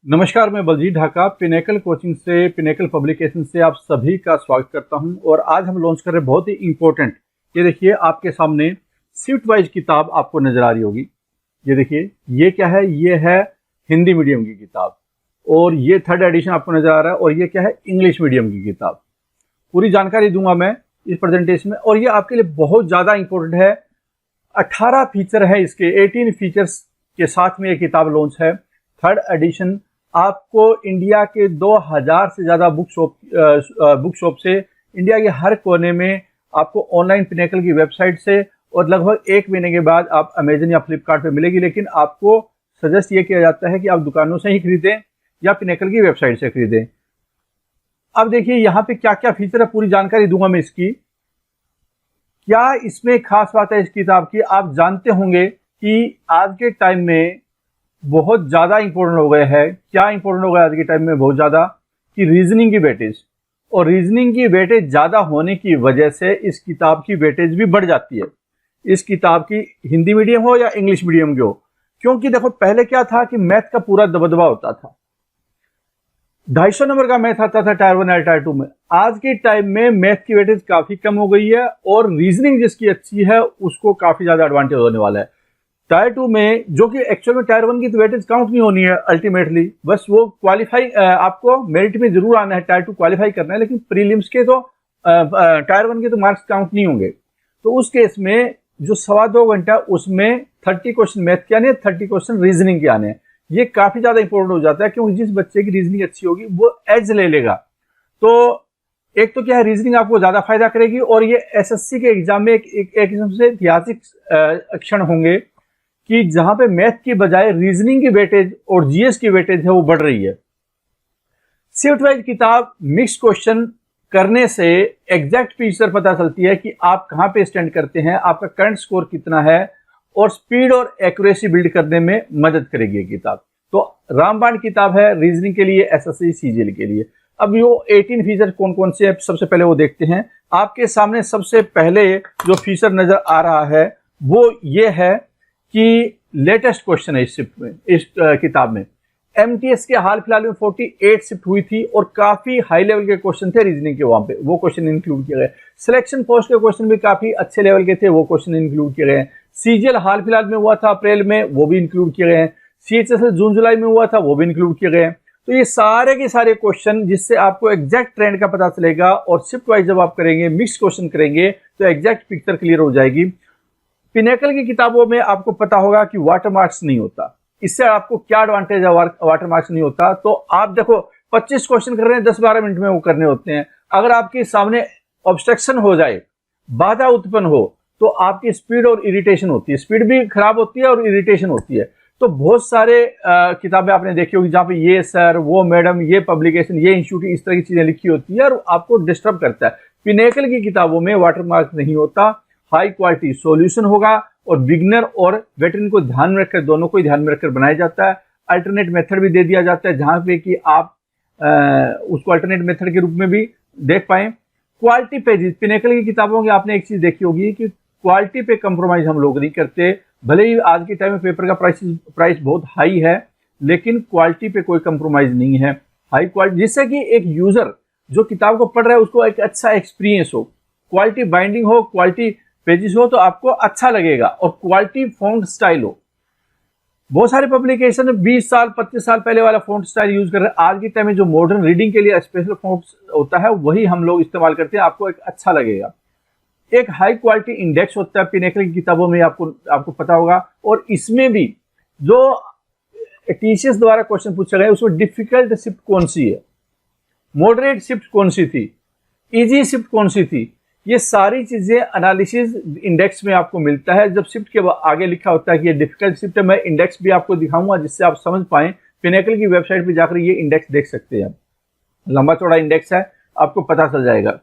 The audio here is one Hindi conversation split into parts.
नमस्कार, मैं बलजीत ढाका पिनेकल कोचिंग से पिनेकल पब्लिकेशन से आप सभी का स्वागत करता हूं। और आज हम लॉन्च कर रहे हैं बहुत ही इंपॉर्टेंट, ये देखिए आपके सामने शिफ्ट वाइज किताब आपको नजर आ रही होगी। ये देखिए ये क्या है, ये है हिंदी मीडियम की किताब और ये 3rd एडिशन आपको नजर आ रहा है। और ये क्या है, इंग्लिश मीडियम की किताब। पूरी जानकारी दूंगा मैं इस प्रेजेंटेशन में और ये आपके लिए बहुत ज़्यादा इंपॉर्टेंट है। 18 फीचर है इसके, 18 फीचर्स के साथ में ये किताब लॉन्च है। 3rd एडिशन आपको इंडिया के 2000 से ज़्यादा बुक शॉप से इंडिया के हर कोने में आपको ऑनलाइन पिनेकल की वेबसाइट से और लगभग 1 महीने के बाद आप अमेजन या फ्लिपकार्ट पे मिलेगी। लेकिन आपको सजेस्ट ये किया जाता है कि आप दुकानों से ही खरीदें या पिनेकल की वेबसाइट से खरीदें। अब देखिए यहाँ पे क्या क्या फीचर है, पूरी जानकारी दूंगा मैं इसकी। क्या इसमें खास बात है इस किताब की, आप जानते होंगे कि आज के टाइम में बहुत ज़्यादा इंपॉर्टेंट हो गए हैं। क्या इंपॉर्टेंट हो गया आज के टाइम में बहुत ज़्यादा, कि रीजनिंग की वेटेज, और रीजनिंग की वेटेज ज़्यादा होने की वजह से इस किताब की वेटेज भी बढ़ जाती है। इस किताब की हिंदी मीडियम हो या इंग्लिश मीडियम की हो, क्योंकि देखो पहले क्या था कि मैथ का पूरा दबदबा होता था। 250 नंबर का मैथ आता था टायर 1 या टायर 2 में। आज के टाइम में मैथ की वेटेज काफ़ी कम हो गई है और रीजनिंग जिसकी अच्छी है उसको काफ़ी ज़्यादा एडवांटेज होने वाला है। टायर 2 में, जो कि एक्चुअल में टायर 1 की तो वेटेज काउंट नहीं होनी है अल्टीमेटली, बस वो क्वालिफाई आपको मेरिट में जरूर आना है, टायर 2 क्वालिफाई करना है, लेकिन प्रीलिम्स के तो टायर 1 के तो मार्क्स काउंट नहीं होंगे। तो उस केस में जो 2.25 घंटा उसमें 30 क्वेश्चन मैथ के आने, 30 क्वेश्चन रीजनिंग के आने। ये काफी ज्यादा इंपॉर्टेंट हो जाता है, क्योंकि जिस बच्चे की रीजनिंग अच्छी होगी वो एज ले लेगा। तो एक तो क्या है, रीजनिंग आपको ज्यादा फायदा करेगी और ये एसएससी के एग्जाम में एक किस्म से ऐतिहासिक क्षण होंगे कि जहां पे मैथ की बजाय रीजनिंग की वेटेज और जीएस की वेटेज है वो बढ़ रही है। शिफ्ट वाइज किताब मिक्स क्वेश्चन करने से एग्जैक्ट फीचर पता चलती है कि आप कहां पे स्टैंड करते हैं, आपका करंट स्कोर कितना है, और स्पीड और एक्यूरेसी बिल्ड करने में मदद करेगी ये किताब। तो रामबाण किताब है रीजनिंग के लिए, एसएससी सीजीएल के लिए। अब वो 18 फीचर कौन कौन से हैं, सबसे पहले वो देखते हैं। आपके सामने सबसे पहले जो फीचर नजर आ रहा है वो ये है कि लेटेस्ट क्वेश्चन है इस शिफ्ट में, इस किताब में। एमटीएस के हाल फिलहाल में 48 शिफ्ट हुई थी और काफी हाई लेवल के क्वेश्चन थे रीजनिंग के, वहां पे वो क्वेश्चन इंक्लूड किए गए। सिलेक्शन पोस्ट के क्वेश्चन भी काफी अच्छे लेवल के थे, वो क्वेश्चन इंक्लूड किए गए हैं। सीजीएल हाल फिलहाल में हुआ था अप्रैल में, वो भी इंक्लूड किए गए हैं। सीएचएसएल जून जुलाई में हुआ था, वो भी इंक्लूड किए गए हैं। तो ये सारे के सारे क्वेश्चन जिससे आपको एग्जैक्ट ट्रेंड का पता चलेगा, और शिफ्ट वाइज जब आप करेंगे, मिक्स क्वेश्चन करेंगे, तो एग्जैक्ट पिक्चर क्लियर हो जाएगी। पिनेकल की किताबों में आपको पता होगा कि वाटर मार्क्स नहीं होता। इससे आपको क्या एडवांटेज है, वाटर मार्क्स नहीं होता? तो आप देखो 25 क्वेश्चन कर रहे हैं, 10-12 मिनट में वो करने होते हैं। अगर आपके सामने ऑब्स्ट्रक्शन हो जाए, बाधा उत्पन्न हो, तो आपकी स्पीड और इरिटेशन होती है, स्पीड भी खराब होती है और इरिटेशन होती है। तो बहुत सारे किताबें आपने देखी होगी जहां पे ये सर, वो मैडम, ये पब्लिकेशन, ये इंस्टीट्यूट, इस तरह की चीजें लिखी होती है और आपको डिस्टर्ब करता है। पिनेकल की किताबों में वाटर मार्क नहीं होता, हाई क्वालिटी सॉल्यूशन होगा और बिगनर और वेटरन को ध्यान में रखकर, दोनों को ध्यान में रखकर बनाया जाता है। अल्टरनेट मेथड भी दे दिया जाता है, जहां पे कि आप उसको अल्टरनेट मेथड के रूप में भी देख पाए। क्वालिटी पेजेस, पिनेकल की किताबों की आपने एक चीज देखी होगी कि क्वालिटी पे कंप्रोमाइज हम लोग नहीं करते। भले ही आज के टाइम में पेपर का प्राइस बहुत हाई है, लेकिन क्वालिटी पे कोई कंप्रोमाइज नहीं है। हाई क्वालिटी, जिससे कि एक यूजर जो किताब को पढ़ रहा है उसको एक अच्छा एक्सपीरियंस हो, क्वालिटी बाइंडिंग हो, क्वालिटी पेजेस हो, तो आपको अच्छा लगेगा, और क्वालिटी फॉन्ट स्टाइल हो। बहुत सारे पब्लिकेशन 20 साल 25 साल पहले वाला फॉन्ट स्टाइल यूज कर रहे हैं। आज के टाइम में जो मॉडर्न रीडिंग के लिए स्पेशल फॉन्ट होता है वही हम लोग इस्तेमाल करते हैं, आपको एक अच्छा लगेगा। एक हाई क्वालिटी इंडेक्स होता है पिनेकल की किताबों में, आपको पता होगा। और इसमें भी जो टीसीएस द्वारा क्वेश्चन पूछा गया उसमें डिफिकल्ट शिफ्ट कौन सी है, मॉडरेट शिफ्ट कौन सी थी, इजी शिफ्ट कौन सी थी, ये सारी चीजें एनालिसिस इंडेक्स में आपको मिलता है। जब शिफ्ट के आगे लिखा होता है कि ये डिफिकल्ट शिफ्ट है, मैं इंडेक्स भी आपको दिखाऊंगा जिससे आप समझ पाएं। पिनेकल की वेबसाइट पे जाकर ये इंडेक्स देख सकते हैं, लंबा चौड़ा इंडेक्स है, आपको पता चल जाएगा।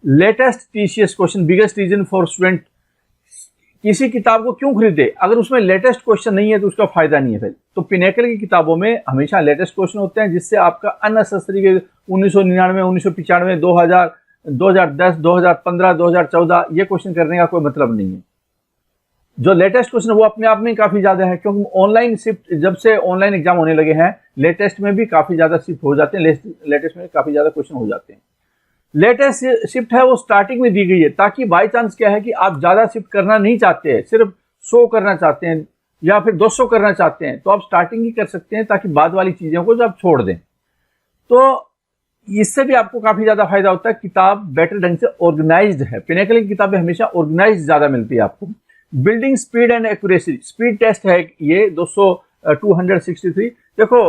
Latest TCS question, biggest reason for student, किसी किताब को क्यों खरीदे, अगर उसमें लेटेस्ट क्वेश्चन नहीं है तो उसका फायदा नहीं है फिर। तो पिनेकल की किताबों में हमेशा लेटेस्ट क्वेश्चन होते हैं, जिससे आपका अननेसेसरी के 1999, 1995, 2010, 2015, 2014 ये क्वेश्चन करने का कोई मतलब नहीं है। जो लेटेस्ट क्वेश्चन वो अपने आप में काफी ज्यादा है, क्योंकि ऑनलाइन शिफ्ट, जब से ऑनलाइन एग्जाम होने लगे हैं, लेटेस्ट में भी काफी ज्यादा शिफ्ट हो जाते हैं, लेटेस्ट में काफी ज्यादा क्वेश्चन हो जाते हैं। लेटेस्ट शिफ्ट है वो स्टार्टिंग में दी गई है, ताकि बाई चांस क्या है कि आप ज्यादा शिफ्ट करना नहीं चाहते हैं, सिर्फ 100 करना चाहते हैं या फिर 200 करना चाहते हैं, तो आप स्टार्टिंग ही कर सकते हैं, ताकि बाद वाली चीजों को जब छोड़ दें। तो इससे भी आपको काफी ज्यादा फायदा होता है। किताब बेटर ढंग से ऑर्गेनाइज्ड है, पिनेकल की किताबें हमेशा ऑर्गेनाइज्ड ज्यादा मिलती है आपको। Building speed and accuracy, speed test है ये 263। देखो,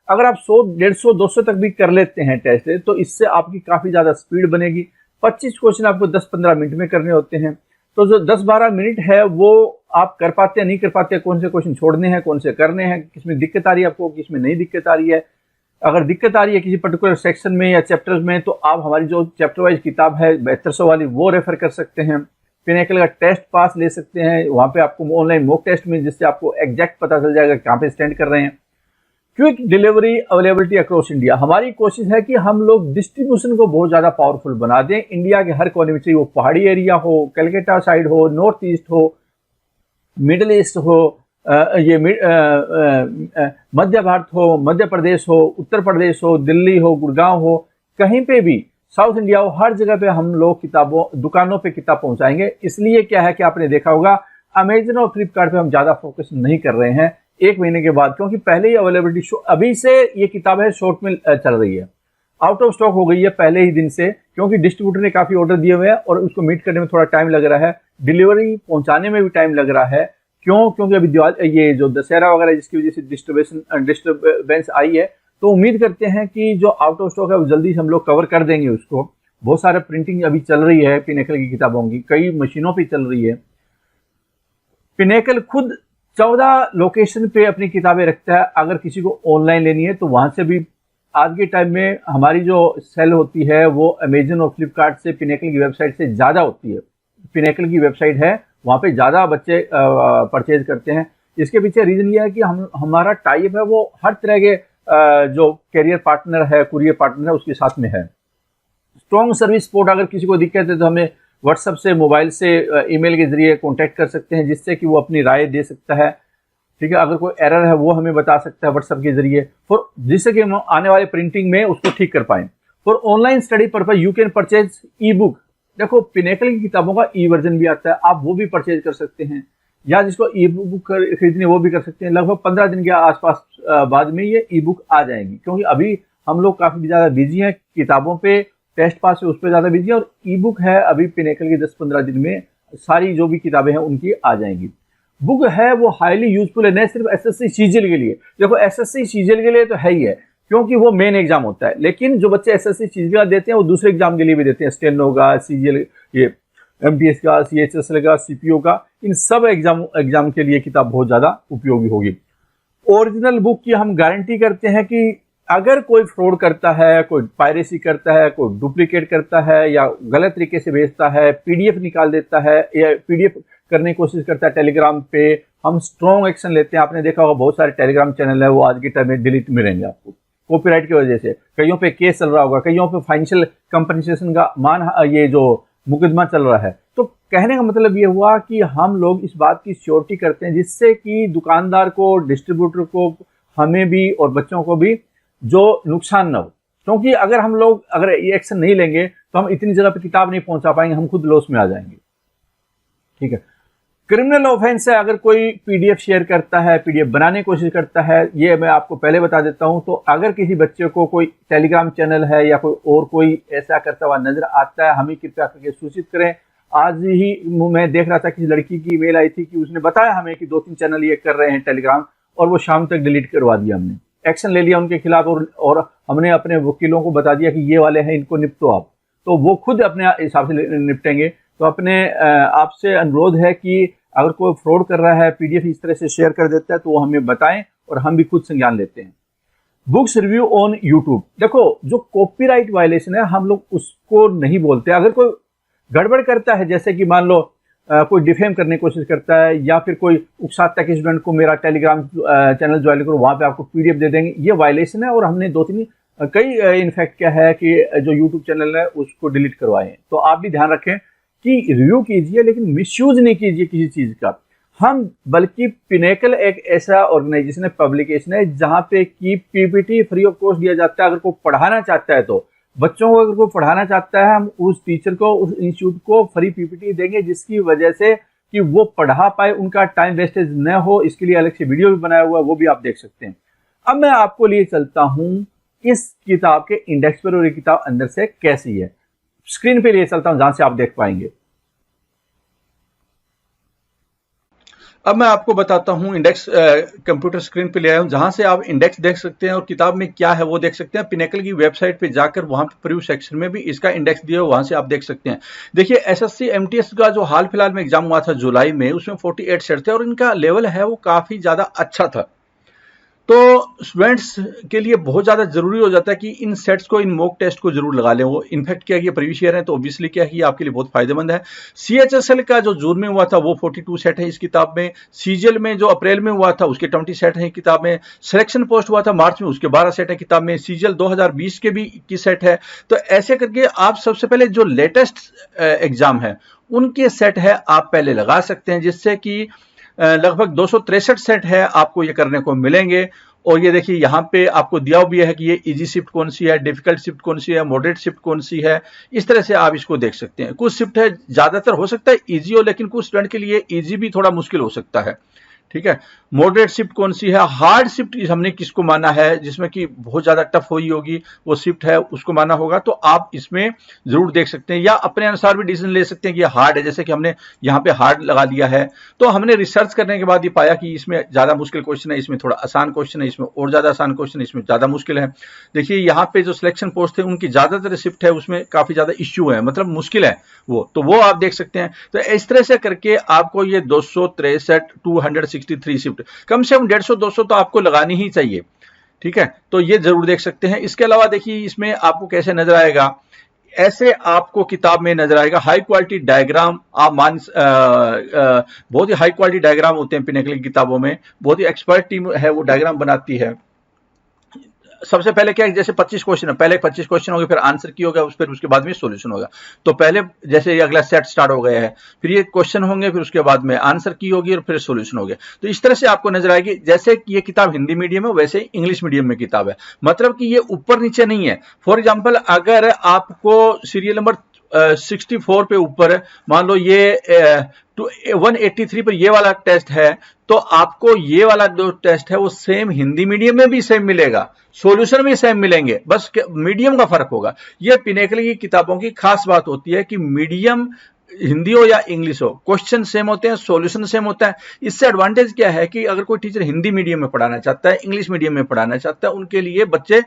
अगर आप 100, 150, 200 तक भी कर लेते हैं टेस्ट, तो इससे आपकी काफी ज्यादा स्पीड बनेगी। 25 क्वेश्चन आपको 10-15 मिनट में करने होते हैं, तो जो 10-12 मिनट है वो आप कर पाते हैं नहीं कर पाते, कौन से क्वेश्चन छोड़ने हैं, कौन से करने हैं, किसमें दिक्कत आ रही है आपको, किसमें नहीं दिक्कत आ रही है। अगर दिक्कत आ रही है किसी पर्टिकुलर सेक्शन में या चैप्टर्स में, तो आप हमारी जो चैप्टर वाइज किताब है 7200 वाली, वो रेफर कर सकते हैं। पिनेकल का टेस्ट पास ले सकते हैं, वहां पे आपको ऑनलाइन मॉक टेस्ट में, जिससे आपको एग्जैक्ट पता चल जाएगा कहाँ पे स्टैंड कर रहे हैं। Quick delivery availability across India, हमारी कोशिश है कि हम लोग डिस्ट्रीब्यूशन को बहुत ज्यादा पावरफुल बना दें इंडिया के हर कोने में, चाहिए वो पहाड़ी एरिया हो, कलकत्ता साइड हो, नॉर्थ ईस्ट हो, मिडिल ईस्ट हो, ये मध्य भारत हो, मध्य प्रदेश हो, उत्तर प्रदेश हो, दिल्ली हो, गुड़गांव हो, कहीं पे भी, साउथ इंडिया हो, हर जगह पे हम लोग दुकानों पे किताब पहुंचाएंगे। इसलिए क्या है कि आपने देखा होगा अमेजन और फ्लिपकार्ट पे हम ज्यादा फोकस नहीं कर रहे हैं 1 महीने के बाद, क्योंकि पहले ही अवेलेबिलिटी अभी से ये किताब है शॉर्ट में चल रही है, आउट ऑफ स्टॉक हो गई है पहले ही दिन से, क्योंकि डिस्ट्रीब्यूटर ने काफी ऑर्डर दिए हुए हैं और उसको मीट करने में थोड़ा टाइम लग रहा है, डिलीवरी पहुंचाने में भी टाइम लग रहा है। क्यों? क्योंकि अभी ये जो दशहरा वगैरह जिसकी वजह से डिस्टर्बेंस आई है, तो उम्मीद करते हैं कि जो आउट ऑफ स्टॉक है वो जल्दी से हम लोग कवर कर देंगे उसको। बहुत सारे प्रिंटिंग अभी चल रही है पिनेकल की किताबों की, कई मशीनों पे चल रही है। पिनेकल खुद 14 लोकेशन पे अपनी किताबें रखता है, अगर किसी को ऑनलाइन लेनी है तो वहां से भी। आज के टाइम में हमारी जो सेल होती है वो अमेजन और फ्लिपकार्ट से पिनेकल की वेबसाइट से ज्यादा होती है। पिनेकल की वेबसाइट है, वहां पे ज्यादा बच्चे परचेज करते हैं। इसके पीछे रीजन ये है कि हमारा टाइप है वो हर तरह के जो कैरियर पार्टनर है, कुरियर पार्टनर है, उसके साथ में है। स्ट्रॉन्ग सर्विस सपोर्ट, अगर किसी को दिक्कत है तो हमें व्हाट्सएप से, मोबाइल से, ईमेल के जरिए कांटेक्ट कर सकते हैं, जिससे कि वो अपनी राय दे सकता है। ठीक है, अगर कोई एरर है वो हमें बता सकता है व्हाट्सएप के जरिए, फॉर जिससे कि हम आने वाले प्रिंटिंग में उसको ठीक कर पाए। For online study purpose you can purchase E book. देखो, पिनेकल की किताबों का ई वर्जन भी आता है, आप वो भी परचेज कर सकते हैं, या जिसको ई बुक खरीदनी वो भी कर सकते हैं। लगभग 15 दिन के आसपास बाद में ये ई बुक आ जाएंगी, क्योंकि अभी हम लोग काफी ज्यादा बिजी हैं किताबों पे, टेस्ट पास है उस पर ज्यादा बिजी है, और ई बुक है अभी पिनेकल के 10-15 दिन में सारी जो भी किताबें हैं उनकी आ जाएंगी। बुक है वो हाईली यूजफुल है, न सिर्फ एसएससी सीजीएल के लिए। देखो, एसएससी सीजीएल के लिए तो है ही है, क्योंकि वो मेन एग्जाम होता है, लेकिन जो बच्चे एसएससी सीजीएल देते हैं वो दूसरे एग्जाम के लिए भी देते हैं, स्टेनो का, सीजीएल, ये एमटीएस का, सीएचएसएल का, सीपीओ का, इन सब एग्जाम के लिए किताब बहुत ज्यादा उपयोगी होगी। ओरिजिनल बुक की हम गारंटी करते हैं कि अगर कोई फ्रॉड करता है, कोई पायरेसी करता है, कोई डुप्लीकेट करता है या गलत तरीके से भेजता है, पीडीएफ निकाल देता है या पीडीएफ करने की कोशिश करता है टेलीग्राम पे, हम स्ट्रॉन्ग एक्शन लेते हैं। आपने देखा होगा बहुत सारे टेलीग्राम चैनल है वो आज के टाइम में डिलीट मिलेंगे आपको कॉपीराइट की वजह से, कईयों पे केस चल रहा होगा, कईयों पे फाइनेंशियल कंपनसेशन का ये जो मुकदमा चल रहा है। तो कहने का मतलब ये हुआ कि हम लोग इस बात की श्योरिटी करते हैं, जिससे कि दुकानदार को, डिस्ट्रीब्यूटर को, हमें भी और बच्चों को भी जो नुकसान ना हो। क्योंकि अगर हम लोग ये एक्शन नहीं लेंगे तो हम इतनी जगह पे किताब नहीं पहुंचा पाएंगे, हम खुद लॉस में आ जाएंगे। ठीक है, क्रिमिनल ऑफेंस है अगर कोई पीडीएफ शेयर करता है, पीडीएफ बनाने की कोशिश करता है, ये मैं आपको पहले बता देता हूं। तो अगर किसी बच्चे को कोई टेलीग्राम चैनल है या कोई ऐसा करता हुआ नजर आता है, हमें कृपया करके सूचित करें। आज ही मैं देख रहा था किसी लड़की की ईमेल आई थी कि उसने बताया हमें कि 2-3 चैनल ये कर रहे हैं टेलीग्राम, और वो शाम तक डिलीट करवा दिया। हमने एक्शन ले लिया उनके खिलाफ, और हमने अपने वकीलों को बता दिया कि ये वाले हैं, इनको निपटो आप। तो वो खुद अपने हिसाब से निपटेंगे। तो अपने आपसे अनुरोध है कि अगर कोई फ्रॉड कर रहा है, पीडीएफ इस तरह से शेयर कर देता है, तो वो हमें बताएं और हम भी खुद संज्ञान लेते हैं। बुक्स रिव्यू ऑन यूट्यूब, देखो जो कॉपीराइट वायलेशन है हम लोग उसको नहीं बोलते। अगर कोई गड़बड़ करता है, जैसे कि मान लो कोई डिफेम करने की कोशिश करता है, या फिर कोई उकसाता है कि स्टूडेंट को मेरा टेलीग्राम चैनल ज्वाइन करो, वहां पे आपको पीडीएफ दे देंगे, ये वायलेशन है। और हमने 2-3 कई इनफैक्ट क्या है कि जो यूट्यूब चैनल है उसको डिलीट करवाए हैं। तो आप भी ध्यान रखें कि रिव्यू कीजिए, लेकिन मिसयूज नहीं कीजिए किसी चीज का। हम बल्कि पिनेकल एक ऐसा ऑर्गेनाइजेशन है, पब्लिकेशन है, जहां पे की पीपीटी फ्री ऑफ कॉस्ट दिया जाता है। अगर कोई पढ़ाना चाहता है तो बच्चों को, अगर कोई पढ़ाना चाहता है, हम उस टीचर को, उस इंस्टीट्यूट को फ्री पीपीटी देंगे, जिसकी वजह से कि वो पढ़ा पाए, उनका टाइम वेस्टेज न हो। इसके लिए अलग से वीडियो भी बनाया हुआ है, वो भी आप देख सकते हैं। अब मैं आपको लिए चलता हूं इस किताब के इंडेक्स पर, और ये किताब अंदर से कैसी है। स्क्रीन पे लिए चलता हूं जहां से आप देख पाएंगे। अब मैं आपको बताता हूं, इंडेक्स कंप्यूटर स्क्रीन पे ले आया हूं, जहां से आप इंडेक्स देख सकते हैं और किताब में क्या है वो देख सकते हैं। पिनेकल की वेबसाइट पे जाकर वहां पे प्रीव्यू सेक्शन में भी इसका इंडेक्स दिया हुआ, वहां से आप देख सकते हैं। देखिए, एसएससी एमटीएस का जो हाल फिलहाल में एग्जाम हुआ था जुलाई में, उसमें 48 सेट थे और इनका लेवल है वो काफी ज्यादा अच्छा था। तो स्टूडेंट्स के लिए बहुत ज़्यादा जरूरी हो जाता है कि इन सेट्स को, इन मॉक टेस्ट को जरूर लगा लें। वो इनफैक्ट क्या ये प्रीवियस ईयर है, तो ऑब्वियसली क्या है कि आपके लिए बहुत फायदेमंद है। सीएचएसएल का जो जून में हुआ था वो 42 सेट है इस किताब में। सीजीएल में जो अप्रैल में हुआ था उसके 20 सेट है किताब में। सिलेक्शन पोस्ट हुआ था मार्च में, उसके 12 सेट है किताब में। सीजीएल 2020 के भी 21 सेट है। तो ऐसे करके आप सबसे पहले जो लेटेस्ट एग्जाम है उनके सेट है आप पहले लगा सकते हैं, जिससे कि लगभग 263 सेट है आपको ये करने को मिलेंगे। और ये देखिए यहाँ पे आपको दिया भी है कि ये इजी शिफ्ट कौन सी है, डिफिकल्ट शिफ्ट कौन सी है, मॉडरेट शिफ्ट कौन सी है। इस तरह से आप इसको देख सकते हैं। कुछ शिफ्ट है, ज्यादातर हो सकता है इजी हो, लेकिन कुछ स्टूडेंट के लिए इजी भी थोड़ा मुश्किल हो सकता है। ठीक है, मॉडरेट शिफ्ट कौन सी है, हार्ड शिफ्ट हमने किसको माना है, जिसमें कि बहुत ज्यादा टफ हुई होगी वो शिफ्ट है, उसको माना होगा। तो आप इसमें जरूर देख सकते हैं, या अपने अनुसार भी डिसीजन ले सकते हैं कि ये हार्ड है, जैसे कि हमने यहाँ पे हार्ड लगा दिया है। तो हमने रिसर्च करने के बाद ये पाया कि इसमें ज्यादा मुश्किल क्वेश्चन है, इसमें थोड़ा आसान क्वेश्चन है, इसमें और ज्यादा आसान क्वेश्चन है, इसमें ज्यादा मुश्किल है। देखिए यहाँ पे जो सिलेक्शन पोस्ट थे उनकी ज्यादातर शिफ्ट है उसमें काफी ज्यादा इश्यू है, मतलब मुश्किल है वो, तो वो आप देख सकते हैं। तो इस तरह से करके आपको ये 263 263 शिफ्ट, कम से कम 150-200 तो आपको लगानी ही चाहिए। ठीक है, तो ये जरूर देख सकते हैं। इसके अलावा देखिए इसमें आपको कैसे नजर आएगा, ऐसे आपको किताब में नजर आएगा हाई क्वालिटी डायग्राम। आप बहुत ही हाई क्वालिटी डायग्राम होते हैं पिनेकल की किताबों में, बहुत ही एक्सपर्ट टीम है वो डायग्राम बनाती है। सबसे पहले क्या है, जैसे 25 क्वेश्चन है, पहले 25 क्वेश्चन हो गए, फिर आंसर की होगा, फिर उसके बाद में सॉल्यूशन होगा। तो पहले जैसे ये अगला सेट स्टार्ट हो गया है, फिर ये क्वेश्चन होंगे, फिर उसके बाद में आंसर की होगी और फिर सॉल्यूशन हो गया। तो इस तरह से आपको नजर आएगी। जैसे कि ये किताब हिंदी मीडियम है, वैसे इंग्लिश मीडियम में किताब है, मतलब कि ये ऊपर नीचे नहीं है। फॉर एग्जाम्पल, अगर आपको सीरियल नंबर 64 पे ऊपर, मान लो ये 183 पर ये वाला टेस्ट है, तो आपको ये वाला जो टेस्ट है वो सेम हिंदी मीडियम में भी सेम मिलेगा, सॉल्यूशन भी सेम मिलेंगे, बस मीडियम का फर्क होगा। ये पिनेकल की किताबों की खास बात होती है कि मीडियम हिंदी हो या इंग्लिश हो, क्वेश्चन सेम होते हैं, सॉल्यूशन सेम होता है। इससे एडवांटेज क्या है कि अगर कोई टीचर हिंदी मीडियम में पढ़ाना चाहता है, इंग्लिश मीडियम में पढ़ाना चाहता है, उनके लिए बच्चे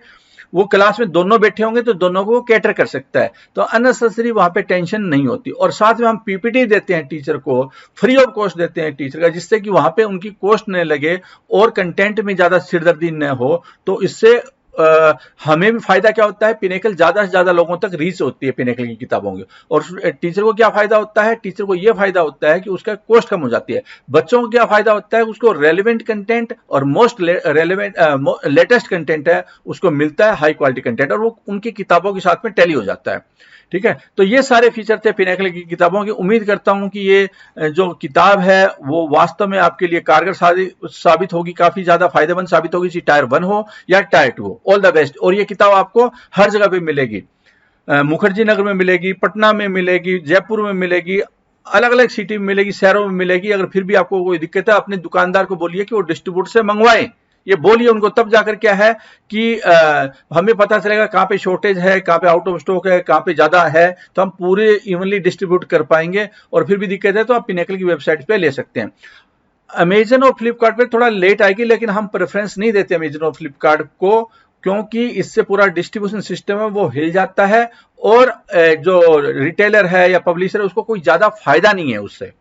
वो क्लास में दोनों बैठे होंगे तो दोनों को वो कैटर कर सकता है, तो अननेसेसरी वहां पे टेंशन नहीं होती। और साथ में हम पीपीटी देते हैं टीचर को, फ्री ऑफ कॉस्ट देते हैं टीचर का, जिससे कि वहां पे उनकी कॉस्ट न लगे और कंटेंट में ज्यादा सिरदर्दी न हो। तो इससे हमें भी फायदा क्या होता है, पिनेकल ज्यादा से ज्यादा लोगों तक रीच होती है पिनेकल की किताबों की। और टीचर को क्या फायदा होता है, टीचर को यह फायदा होता है कि उसका कॉस्ट कम हो जाती है। बच्चों को क्या फायदा होता है, उसको रेलिवेंट कंटेंट और मोस्ट रेलिवेंट लेटेस्ट कंटेंट है उसको मिलता है, हाई क्वालिटी कंटेंट, और वो उनकी किताबों के साथ में टैली हो जाता है। ठीक है, तो ये सारे फीचर थे पिनेकल की किताबों की। उम्मीद करता हूं कि ये जो किताब है वो वास्तव में आपके लिए कारगर साबित होगी, काफी ज्यादा फायदेमंद साबित होगी, चाहे टायर 1 हो या टायर 2 हो। All the best. और ये किताब आपको हर जगह पे मिलेगी, मुखर्जी नगर में मिलेगी, पटना में मिलेगी, जयपुर में मिलेगी, अलग अलग सिटी में मिलेगी, शहरों में मिलेगी। अगर फिर भी आपको कोई दिक्कत है, अपने दुकानदार को बोलिए कि वो डिस्ट्रीब्यूटर से मंगवाएं, ये बोलिए उनको, तब जाकर क्या है कि हमें पता चलेगा कहां पे शॉर्टेज है, कहां पे आउट ऑफ स्टॉक है, कहां पे ज्यादा है, तो हम पूरे इवनली डिस्ट्रीब्यूट कर पाएंगे। और फिर भी दिक्कत है तो आप पिनेकल की वेबसाइट पे ले सकते हैं। अमेजन और फ्लिपकार्ट पे थोड़ा लेट आएगी, लेकिन हम प्रेफरेंस नहीं देते अमेजन और फ्लिपकार्ट को, क्योंकि इससे पूरा डिस्ट्रीब्यूशन सिस्टम है वो हिल जाता है, और जो रिटेलर है या पब्लिशर है उसको कोई ज्यादा फायदा नहीं है उससे।